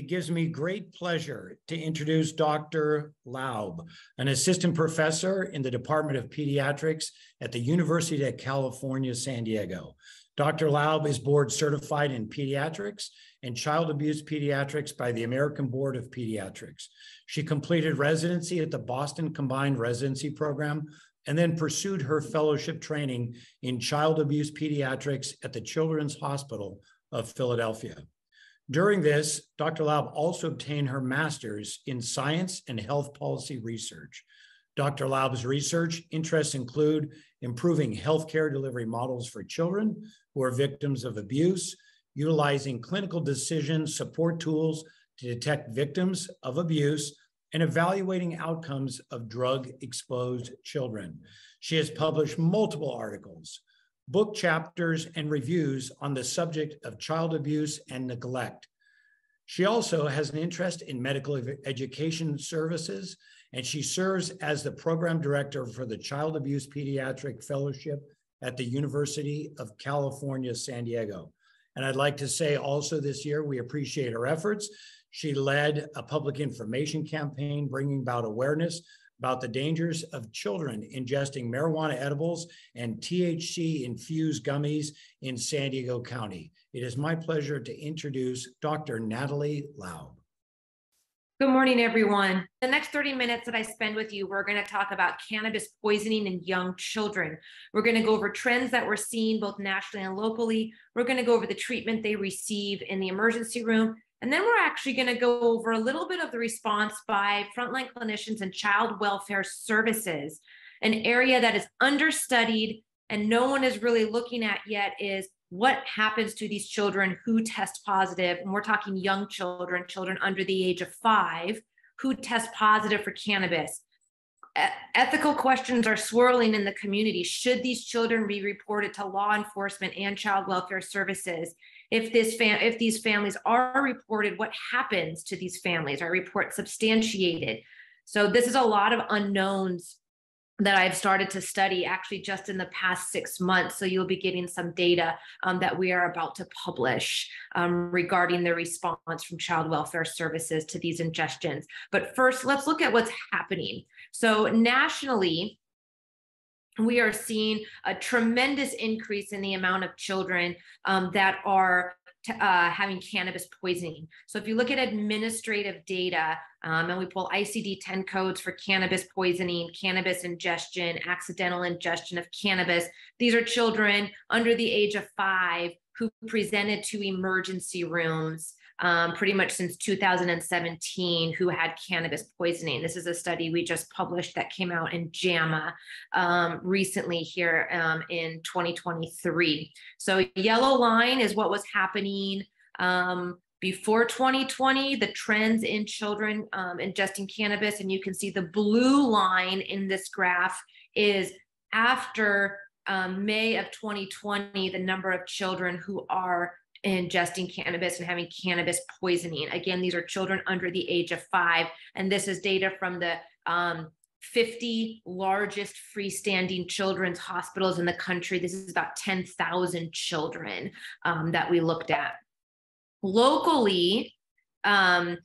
It gives me great pleasure to introduce Dr. Laub, an assistant professor in the Department of Pediatrics at the University of California, San Diego. Dr. Laub is board certified in pediatrics and child abuse pediatrics by the American Board of Pediatrics. She completed residency at the Boston Combined Residency Program and then pursued her fellowship training in child abuse pediatrics at the Children's Hospital of Philadelphia. During this, Dr. Laub also obtained her master's in science and health policy research. Dr. Laub's research interests include improving healthcare delivery models for children who are victims of abuse, utilizing clinical decision support tools to detect victims of abuse, and evaluating outcomes of drug-exposed children. She has published multiple articles, book chapters, and reviews on the subject of child abuse and neglect. She also has an interest in medical education services, and she serves as the program director for the Child Abuse Pediatric Fellowship at the University of California, San Diego. And I'd like to say also this year, we appreciate her efforts. She led a public information campaign bringing about awareness about the dangers of children ingesting marijuana edibles and THC-infused gummies in San Diego County. It is my pleasure to introduce Dr. Natalie Laub. Good morning, everyone. The next 30 minutes that I spend with you, we're going to talk about cannabis poisoning in young children. We're going to go over trends that we're seeing both nationally and locally. We're going to go over the treatment they receive in the emergency room. And then we're actually going to go over a little bit of the response by frontline clinicians and child welfare services. An area that is understudied and no one is really looking at yet is what happens to these children who test positive. And we're talking young children, children under the age of 5, who test positive for cannabis. Ethical questions are swirling in the community. Should these children be reported to law enforcement and child welfare services? If these families are reported, what happens to these families? Are reports substantiated? So this is a lot of unknowns that I've started to study actually just in the past 6 months. So you'll be getting some data that we are about to publish regarding the response from child welfare services to these ingestions. But first, let's look at what's happening. So nationally, we are seeing a tremendous increase in the amount of children that are having cannabis poisoning. So if you look at administrative data and we pull ICD-10 codes for cannabis poisoning, cannabis ingestion, accidental ingestion of cannabis, these are children under the age of 5 who presented to emergency rooms pretty much since 2017 who had cannabis poisoning. This is a study we just published that came out in JAMA recently here in 2023. So yellow line is what was happening before 2020, the trends in children ingesting cannabis. And you can see the blue line in this graph is after May of 2020, the number of children who are ingesting cannabis and having cannabis poisoning. Again, these are children under the age of 5. And this is data from the 50 largest freestanding children's hospitals in the country. This is about 10,000 children that we looked at. Locally, and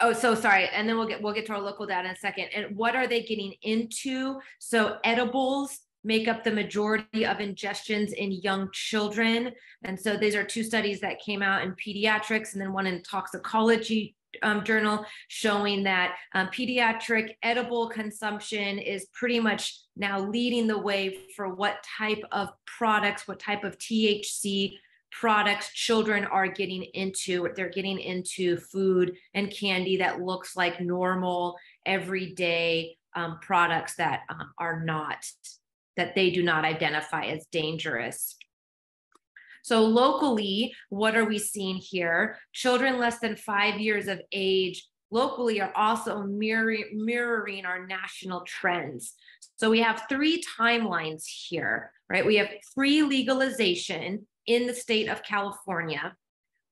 then we'll get to our local data in a second. And what are they getting into? So edibles make up the majority of ingestions in young children. And so these are 2 studies that came out in pediatrics and then one in toxicology journal showing that pediatric edible consumption is pretty much now leading the way for what type of products, what type of THC products children are getting into. They're getting into food and candy that looks like normal, everyday products that that they do not identify as dangerous. So locally, what are we seeing here? Children less than 5 years of age locally are also mirroring our national trends. So we have 3 timelines here, right? We have pre-legalization in the state of California.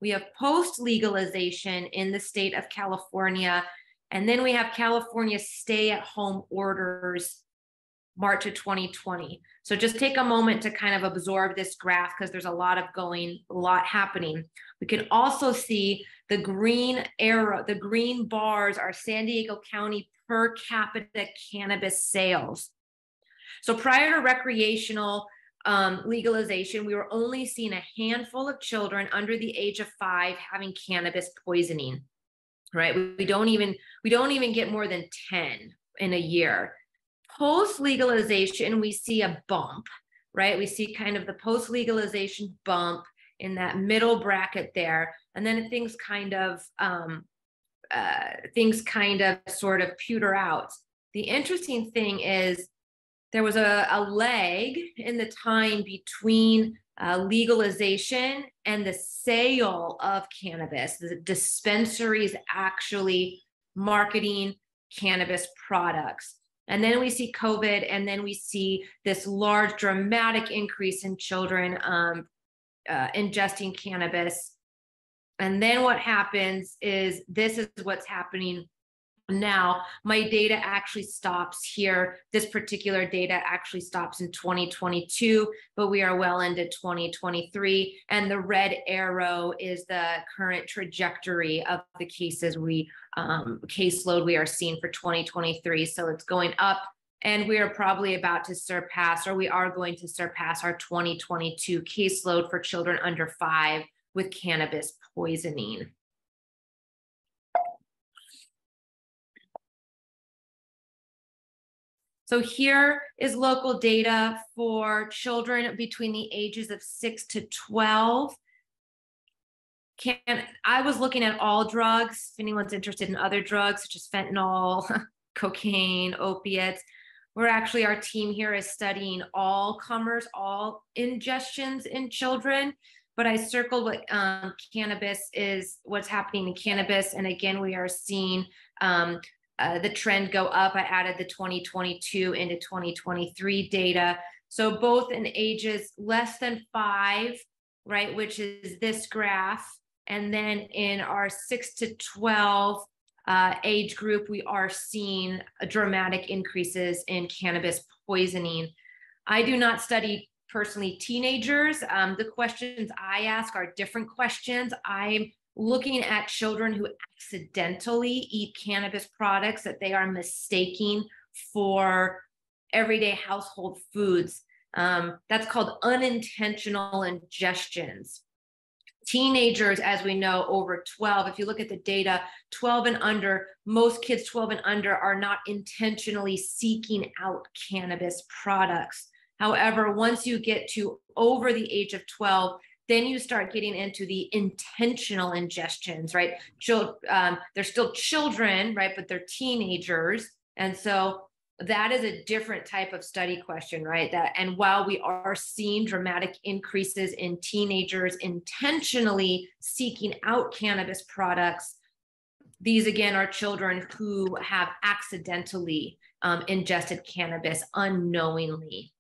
We have post-legalization in the state of California. And then we have California stay-at-home orders March of 2020. So just take a moment to kind of absorb this graph because there's a lot happening. We can also see The green arrow, the green bars are San Diego County per capita cannabis sales. So prior to recreational legalization, we were only seeing a handful of children under the age of 5 having cannabis poisoning, right? We don't even get more than 10 in a year. Post legalization, we see a bump, right? We see kind of the post legalization bump in that middle bracket there, and then things kind of sort of pewter out. The interesting thing is there was a lag in the time between legalization and the sale of cannabis. The dispensaries actually marketing cannabis products. And then we see COVID, and then we see this large dramatic increase in children ingesting cannabis. And then what happens is, this is what's happening now. My data actually stops here. This particular data actually stops in 2022, but we are well into 2023. And the red arrow is the current trajectory of the cases caseload we are seeing for 2023. So it's going up, and we are probably about to surpass, or we are going to surpass, our 2022 caseload for children under 5 with cannabis poisoning. So here is local data for children between the ages of 6 to 12. I was looking at all drugs. If anyone's interested in other drugs, such as fentanyl, cocaine, opiates, our team here is studying all comers, all ingestions in children. But I circled what cannabis is, what's happening in cannabis. And again, we are seeing the trend go up. I added the 2022 into 2023 data. So both in ages less than 5, right, which is this graph, and then in our 6 to 12 age group, we are seeing dramatic increases in cannabis poisoning. I do not study personally teenagers. The questions I ask are different questions. I'm looking at children who accidentally eat cannabis products that they are mistaking for everyday household foods. That's called unintentional ingestions. Teenagers, as we know, over 12, if you look at the data, 12 and under, most kids 12 and under are not intentionally seeking out cannabis products. However, once you get to over the age of 12, then you start getting into the intentional ingestions, right? They're still children, right? But they're teenagers. And so that is a different type of study question, right? And while we are seeing dramatic increases in teenagers intentionally seeking out cannabis products, these again are children who have accidentally ingested cannabis unknowingly.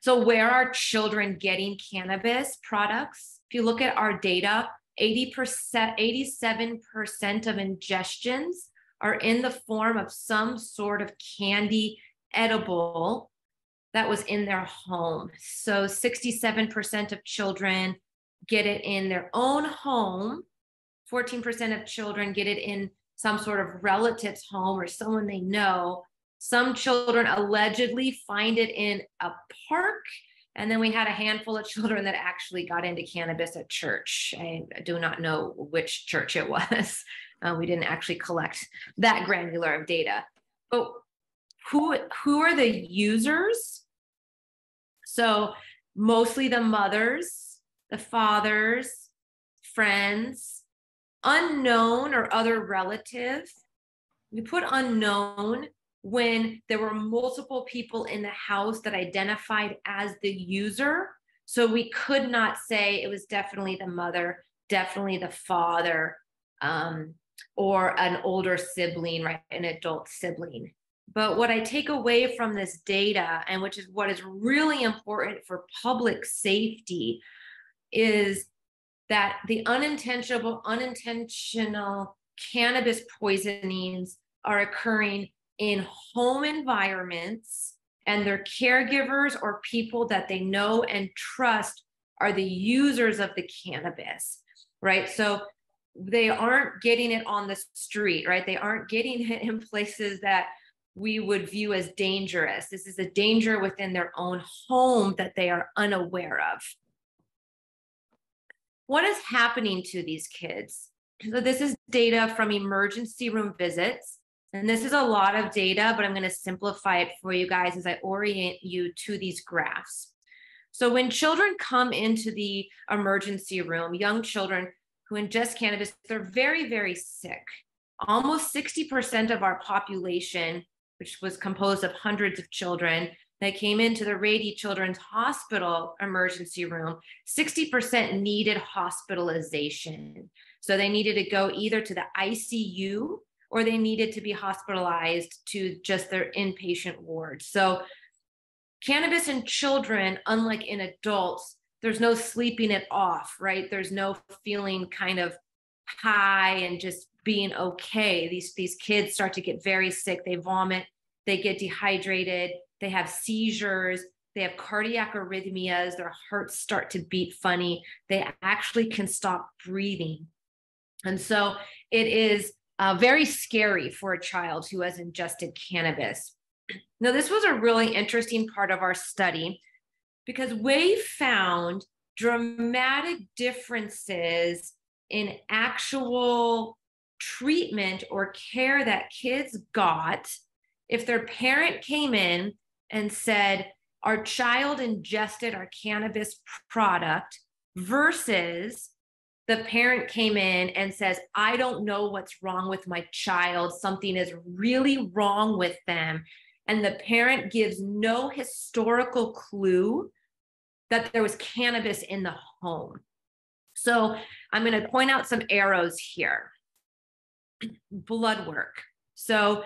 So where are children getting cannabis products? If you look at our data, 87% of ingestions are in the form of some sort of candy edible that was in their home. So 67% of children get it in their own home. 14% of children get it in some sort of relative's home or someone they know. Some children allegedly find it in a park. And then we had a handful of children that actually got into cannabis at church. I do not know which church it was. We didn't actually collect that granular of data. But who are the users? So mostly the mothers, the fathers, friends, unknown or other relatives. We put unknown when there were multiple people in the house that identified as the user. So we could not say it was definitely the mother, definitely the father, or an older sibling, right, an adult sibling. But what I take away from this data, and which is what is really important for public safety, is that the unintentional cannabis poisonings are occurring in home environments, and their caregivers or people that they know and trust are the users of the cannabis, right? So they aren't getting it on the street, right? They aren't getting it in places that we would view as dangerous. This is a danger within their own home that they are unaware of. What is happening to these kids? So this is data from emergency room visits. And this is a lot of data, but I'm going to simplify it for you guys as I orient you to these graphs. So when children come into the emergency room, young children who ingest cannabis, they're very, very sick. Almost 60% of our population, which was composed of hundreds of children that came into the Rady Children's Hospital emergency room, 60% needed hospitalization. So they needed to go either to the ICU or they needed to be hospitalized to just their inpatient ward. So cannabis in children, unlike in adults, there's no sleeping it off, right? There's no feeling kind of high and just being okay. These kids start to get very sick. They vomit, they get dehydrated, they have seizures, they have cardiac arrhythmias, their hearts start to beat funny. They actually can stop breathing. And so it is very scary for a child who has ingested cannabis. Now, this was a really interesting part of our study because we found dramatic differences in actual treatment or care that kids got if their parent came in and said, our child ingested our cannabis product versus the parent came in and says, I don't know what's wrong with my child. Something is really wrong with them. And the parent gives no historical clue that there was cannabis in the home. So I'm going to point out some arrows here. Blood work. So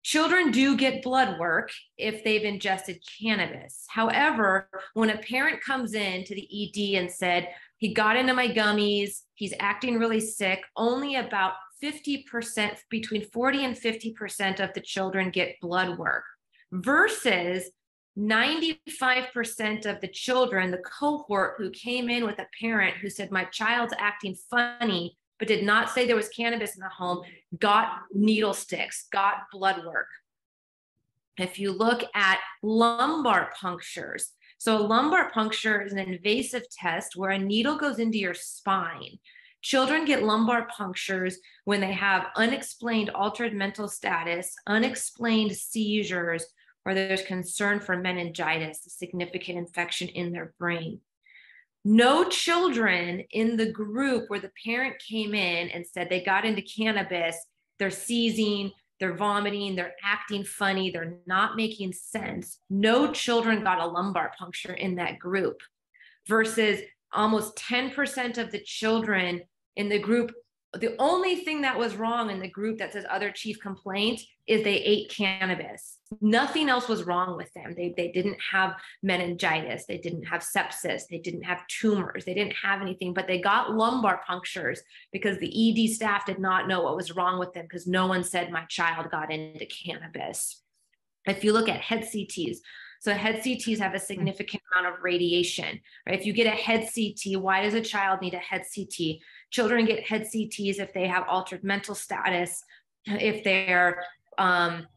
children do get blood work if they've ingested cannabis. However, when a parent comes in to the ED and said, he got into my gummies, he's acting really sick, only about 50%, between 40 and 50% of the children get blood work versus 95% of the children, the cohort who came in with a parent who said, my child's acting funny, but did not say there was cannabis in the home, got needle sticks, got blood work. If you look at lumbar punctures, so a lumbar puncture is an invasive test where a needle goes into your spine. Children get lumbar punctures when they have unexplained altered mental status, unexplained seizures, or there's concern for meningitis, a significant infection in their brain. No children in the group where the parent came in and said they got into cannabis, they're seizing, they're vomiting, they're acting funny, they're not making sense. No children got a lumbar puncture in that group versus almost 10% of the children in the group. The only thing that was wrong in the group that says other chief complaint is they ate cannabis. Nothing else was wrong with them. They didn't have meningitis. They didn't have sepsis. They didn't have tumors. They didn't have anything, but they got lumbar punctures because the ED staff did not know what was wrong with them because no one said my child got into cannabis. If you look at head CTs, so head CTs have a significant amount of radiation, right? If you get a head CT, why does a child need a head CT? Children get head CTs if they have altered mental status, if they're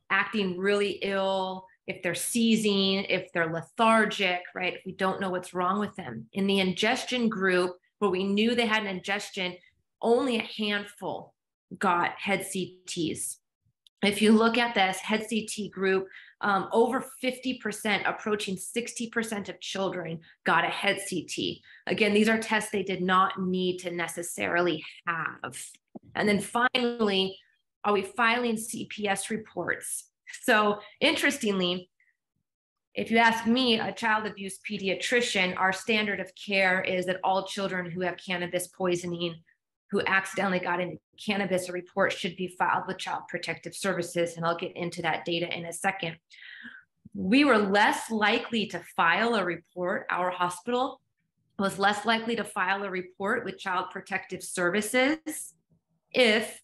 acting really ill, if they're seizing, if they're lethargic, right? If we don't know what's wrong with them. In the ingestion group, where we knew they had an ingestion, only a handful got head CTs. If you look at this head CT group, over 50%, approaching 60% of children got a head CT. Again, these are tests they did not need to necessarily have. And then finally, are we filing CPS reports? So interestingly, if you ask me, a child abuse pediatrician, our standard of care is that all children who have cannabis poisoning, who accidentally got into cannabis, a report should be filed with Child Protective Services, and I'll get into that data in a second. We were less likely to file a report, our hospital was less likely to file a report with Child Protective Services if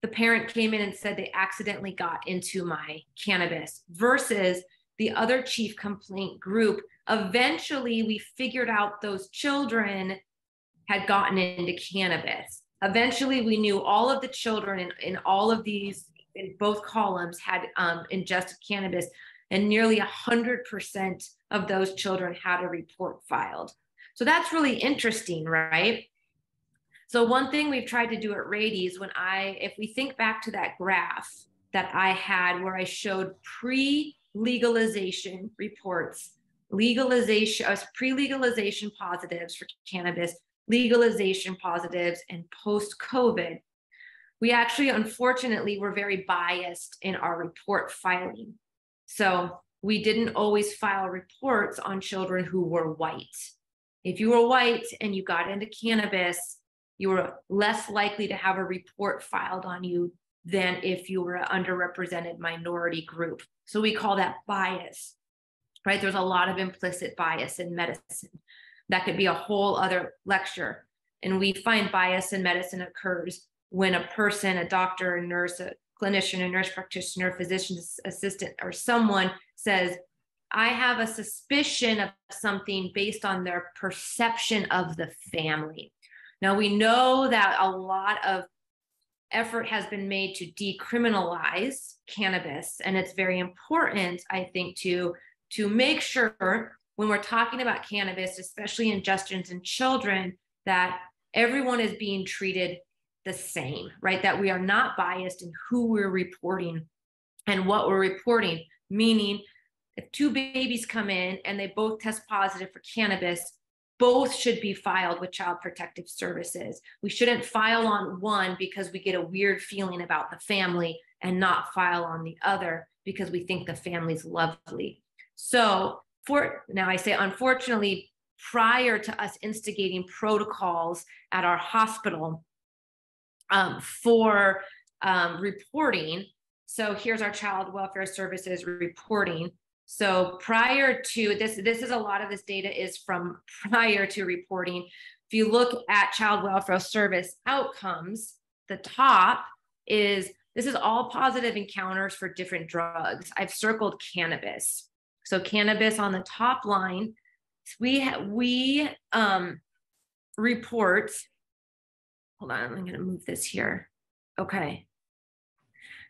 the parent came in and said they accidentally got into my cannabis versus the other chief complaint group. Eventually, we figured out those children had gotten into cannabis. Eventually, we knew all of the children in all of these, in both columns, had ingested cannabis, and nearly 100% of those children had a report filed. So that's really interesting, right? So one thing we've tried to do at Rady is if we think back to that graph that I had where I showed pre-legalization reports, pre-legalization positives for cannabis, legalization positives, and post-COVID, we actually, unfortunately, were very biased in our report filing. So we didn't always file reports on children who were white. If you were white and you got into cannabis, you were less likely to have a report filed on you than if you were an underrepresented minority group. So we call that bias, right? There's a lot of implicit bias in medicine. That could be a whole other lecture. And we find bias in medicine occurs when a person, a doctor, a nurse, a clinician, a nurse practitioner, physician's assistant, or someone says, I have a suspicion of something based on their perception of the family. Now, we know that a lot of effort has been made to decriminalize cannabis, and it's very important, I think, to make sure when we're talking about cannabis, especially ingestions in children, that everyone is being treated the same, right? That we are not biased in who we're reporting and what we're reporting. Meaning, if two babies come in and they both test positive for cannabis, both should be filed with Child Protective Services. We shouldn't file on one because we get a weird feeling about the family and not file on the other because we think the family's lovely. So now I say, unfortunately, prior to us instigating protocols at our hospital for reporting, so here's our Child Welfare Services reporting. So prior to this is a lot of this data is from prior to reporting. If you look at Child Welfare Service outcomes, the top this is all positive encounters for different drugs. I've circled cannabis. So cannabis on the top line, we report, hold on, I'm gonna move this here. Okay.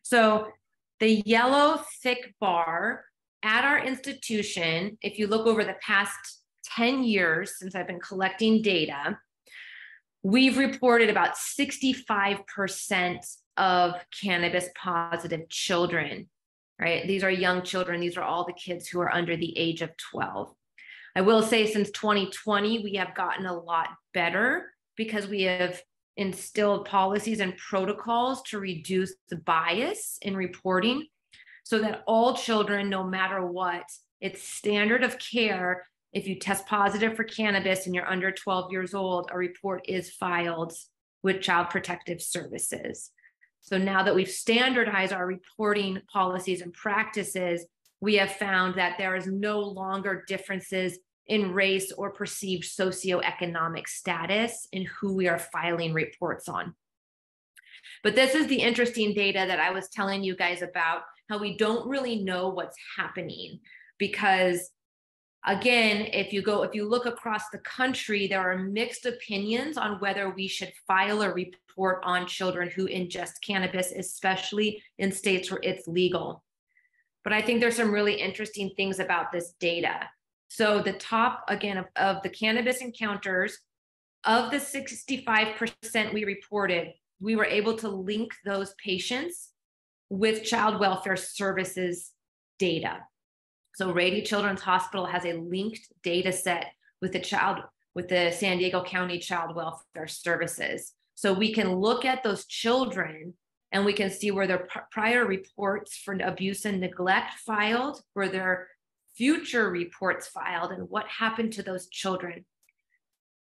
So the yellow thick bar at our institution, if you look over the past 10 years since I've been collecting data, we've reported about 65% of cannabis positive children, right? These are young children. These are all the kids who are under the age of 12. I will say since 2020, we have gotten a lot better because we have instilled policies and protocols to reduce the bias in reporting so that all children, no matter what, it's standard of care. If you test positive for cannabis and you're under 12 years old, a report is filed with Child Protective Services. So now that we've standardized our reporting policies and practices, we have found that there is no longer differences in race or perceived socioeconomic status in who we are filing reports on. But this is the interesting data that I was telling you guys about, how we don't really know what's happening because, again, if you look across the country, there are mixed opinions on whether we should file a report on children who ingest cannabis, especially in states where it's legal. But I think there's some really interesting things about this data. So the top, again, of the cannabis encounters, of the 65% we reported, we were able to link those patients with Child Welfare Services data. So Rady Children's Hospital has a linked data set with the San Diego County Child Welfare Services. So we can look at those children and we can see where their prior reports for abuse and neglect filed, where their future reports filed, and what happened to those children.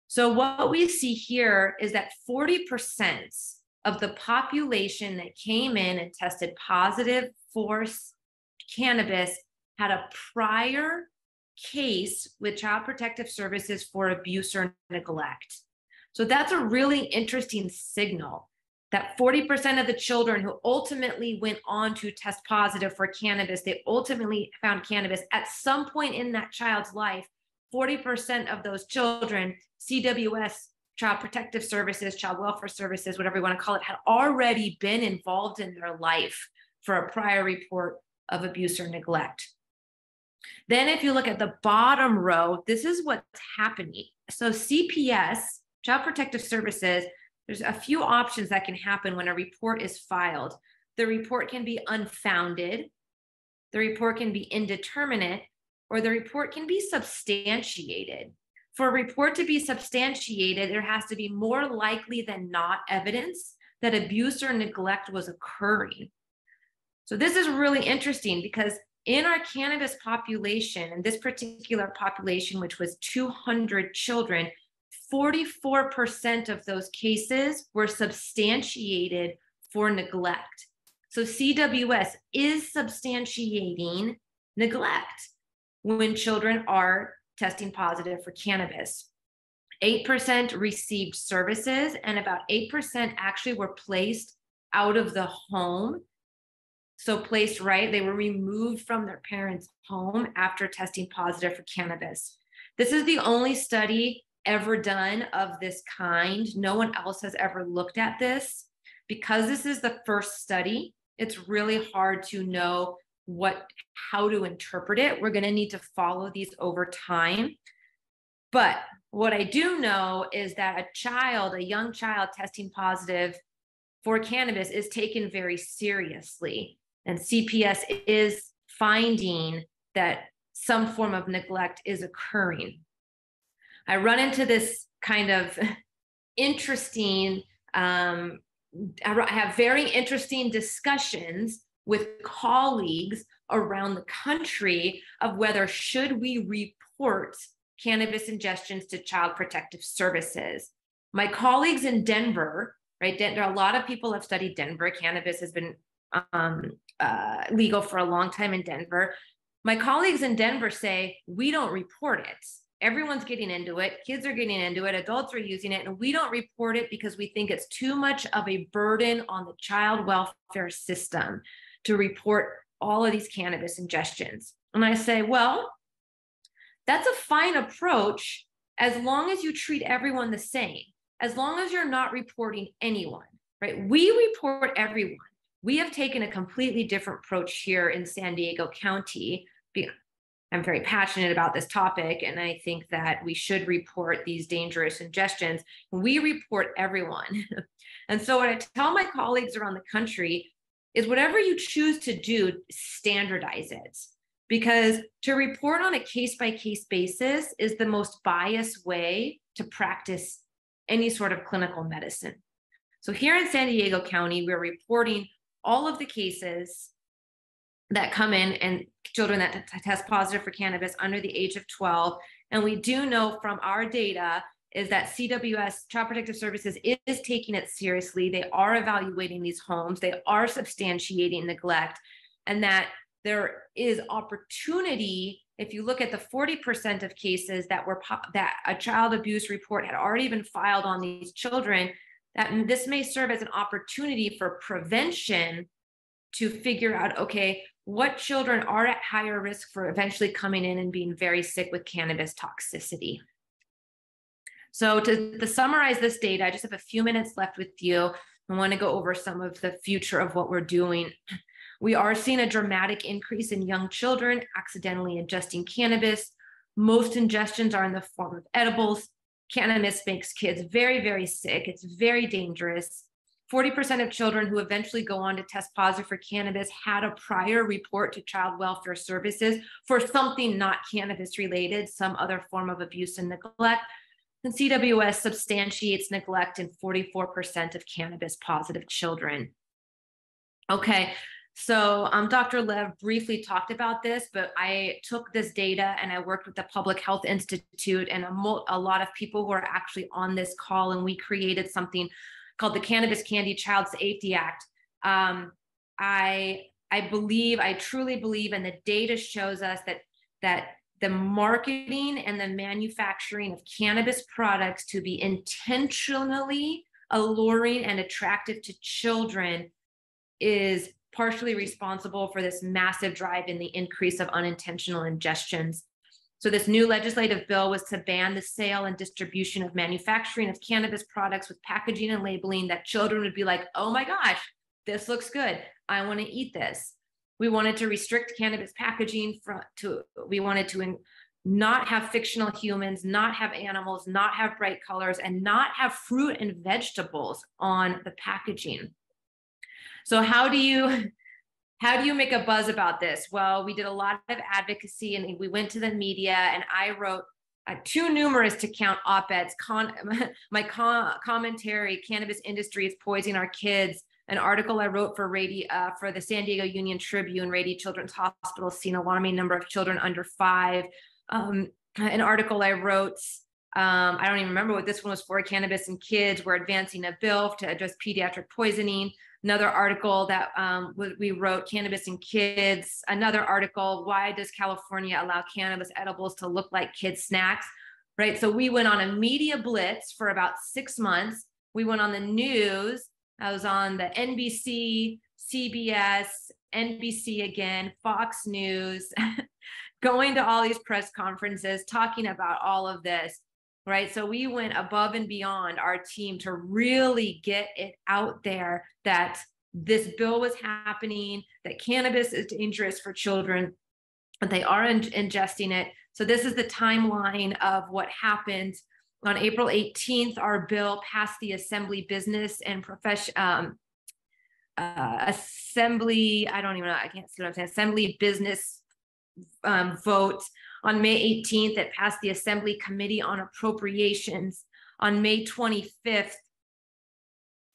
So what we see here is that 40% of the population that came in and tested positive for cannabis had a prior case with Child Protective Services for abuse or neglect. So that's a really interesting signal that 40% of the children who ultimately went on to test positive for cannabis, they ultimately found cannabis at some point in that child's life. 40% of those children, CWS Child Protective Services, Child Welfare Services, whatever you want to call it, had already been involved in their life for a prior report of abuse or neglect. Then if you look at the bottom row, this is what's happening. So CPS, Child Protective Services, there's a few options that can happen when a report is filed. The report can be unfounded, the report can be indeterminate, or the report can be substantiated. For a report to be substantiated, there has to be more likely than not evidence that abuse or neglect was occurring. So this is really interesting because in our cannabis population, in this particular population, which was 200 children, 44% of those cases were substantiated for neglect. So CWS is substantiating neglect when children are testing positive for cannabis. 8% received services, and about 8% actually were placed out of the home. So placed right, they were removed from their parents' home after testing positive for cannabis. This is the only study ever done of this kind. No one else has ever looked at this. Because this is the first study, it's really hard to know how to interpret it. We're going to need to follow these over time. But what I do know is that a young child testing positive for cannabis is taken very seriously. And CPS is finding that some form of neglect is occurring. I run into this kind of interesting, I have very interesting discussions with colleagues around the country of whether should we report cannabis ingestions to Child Protective Services. My colleagues in Denver, right? A lot of people have studied Denver. Cannabis has been legal for a long time in Denver. My colleagues in Denver say, we don't report it. Everyone's getting into it. Kids are getting into it. Adults are using it. And we don't report it because we think it's too much of a burden on the child welfare system to report all of these cannabis ingestions. And I say, well, that's a fine approach as long as you treat everyone the same, as long as you're not reporting anyone, right? We report everyone. We have taken a completely different approach here in San Diego County. I'm very passionate about this topic, and I think that we should report these dangerous ingestions. We report everyone. And so what I tell my colleagues around the country is whatever you choose to do, standardize it. Because to report on a case-by-case basis is the most biased way to practice any sort of clinical medicine. So here in San Diego County, we're reporting all of the cases that come in and children that test positive for cannabis under the age of 12. And we do know from our data is that CWS, Child Protective Services, is taking it seriously. They are evaluating these homes. They are substantiating neglect, and that there is opportunity. If you look at the 40% of cases that a child abuse report had already been filed on these children, that this may serve as an opportunity for prevention to figure out, okay, what children are at higher risk for eventually coming in and being very sick with cannabis toxicity. So to summarize this data, I just have a few minutes left with you. I want to go over some of the future of what we're doing. We are seeing a dramatic increase in young children accidentally ingesting cannabis. Most ingestions are in the form of edibles. Cannabis makes kids very, very sick. It's very dangerous. 40% of children who eventually go on to test positive for cannabis had a prior report to Child Welfare Services for something not cannabis related, some other form of abuse and neglect. And CWS substantiates neglect in 44% of cannabis positive children. Okay, so Dr. Lev briefly talked about this, but I took this data and I worked with the Public Health Institute and a lot of people who are actually on this call, and we created something called the Cannabis Candy Child Safety Act. I truly believe, and the data shows us that the marketing and the manufacturing of cannabis products to be intentionally alluring and attractive to children is partially responsible for this massive drive in the increase of unintentional ingestions. So this new legislative bill was to ban the sale and distribution of manufacturing of cannabis products with packaging and labeling that children would be like, oh my gosh, this looks good. I want to eat this. We wanted to restrict cannabis packaging we wanted to not have fictional humans, not have animals, not have bright colors, and not have fruit and vegetables on the packaging. So how do you make a buzz about this? Well, we did a lot of advocacy and we went to the media, and I wrote too numerous to count op-eds, commentary, cannabis industry is poisoning our kids, an article I wrote for the San Diego Union Tribune, Rady Children's Hospital seen alarming number of children under 5. An article I wrote, I don't even remember what this one was for, Cannabis and Kids, we're advancing a bill to address pediatric poisoning. Another article that we wrote, Cannabis and Kids. Another article, why does California allow cannabis edibles to look like kids' snacks, right? So we went on a media blitz for about 6 months. We went on the news. I was on the NBC, CBS, NBC again, Fox News, going to all these press conferences, talking about all of this, right? So we went above and beyond our team to really get it out there that this bill was happening, that cannabis is dangerous for children, that they are ingesting it. So this is the timeline of what happened. On April 18th, our bill passed the Assembly Business and Assembly, I don't even know, I can't see what I'm saying, Assembly Business vote. On May 18th, it passed the Assembly Committee on Appropriations. On May 25th,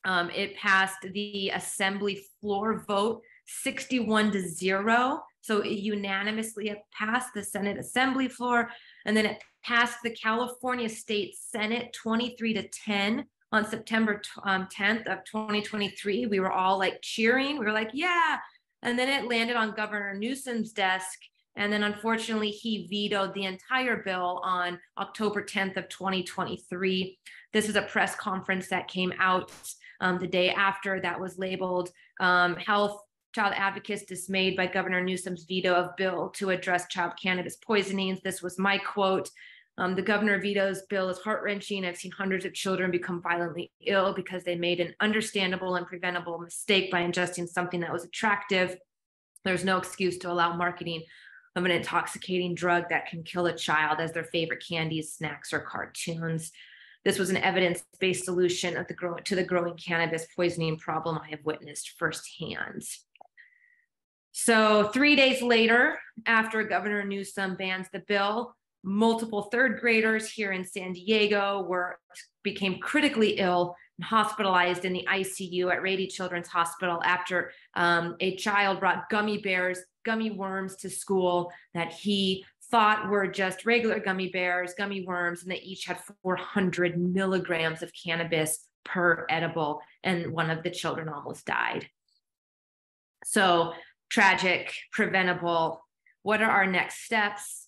it passed the Assembly floor vote 61-0. So it unanimously passed the Senate Assembly floor, and then it passed the California State Senate 23-10 on September 10th of 2023. We were all like cheering. We were like, yeah. And then it landed on Governor Newsom's desk. And then unfortunately, he vetoed the entire bill on October 10th of 2023. This is a press conference that came out the day after that was labeled Child advocates dismayed by Governor Newsom's veto of bill to address child cannabis poisonings. This was my quote. The governor vetoes bill is heart-wrenching. I've seen hundreds of children become violently ill because they made an understandable and preventable mistake by ingesting something that was attractive. There's no excuse to allow marketing of an intoxicating drug that can kill a child as their favorite candies, snacks, or cartoons. This was an evidence-based solution to the growing cannabis poisoning problem I have witnessed firsthand. So 3 days later, after Governor Newsom bans the bill, multiple third graders here in San Diego became critically ill and hospitalized in the ICU at Rady Children's Hospital after a child brought gummy worms to school that he thought were just regular gummy worms, and they each had 400 milligrams of cannabis per edible, and one of the children almost died. So tragic, preventable. What are our next steps?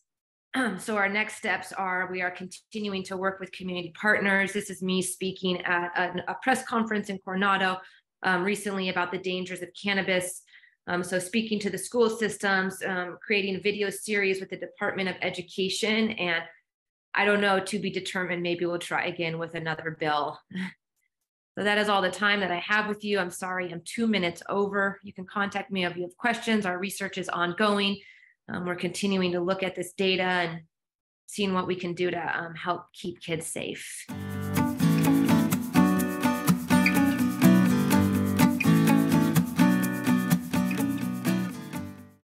So our next steps are, we are continuing to work with community partners. This is me speaking at a press conference in Coronado recently about the dangers of cannabis. So speaking to the school systems, creating a video series with the Department of Education, and I don't know, to be determined, maybe we'll try again with another bill. So that is all the time that I have with you. I'm sorry, I'm 2 minutes over. You can contact me if you have questions. Our research is ongoing. We're continuing to look at this data and seeing what we can do to help keep kids safe.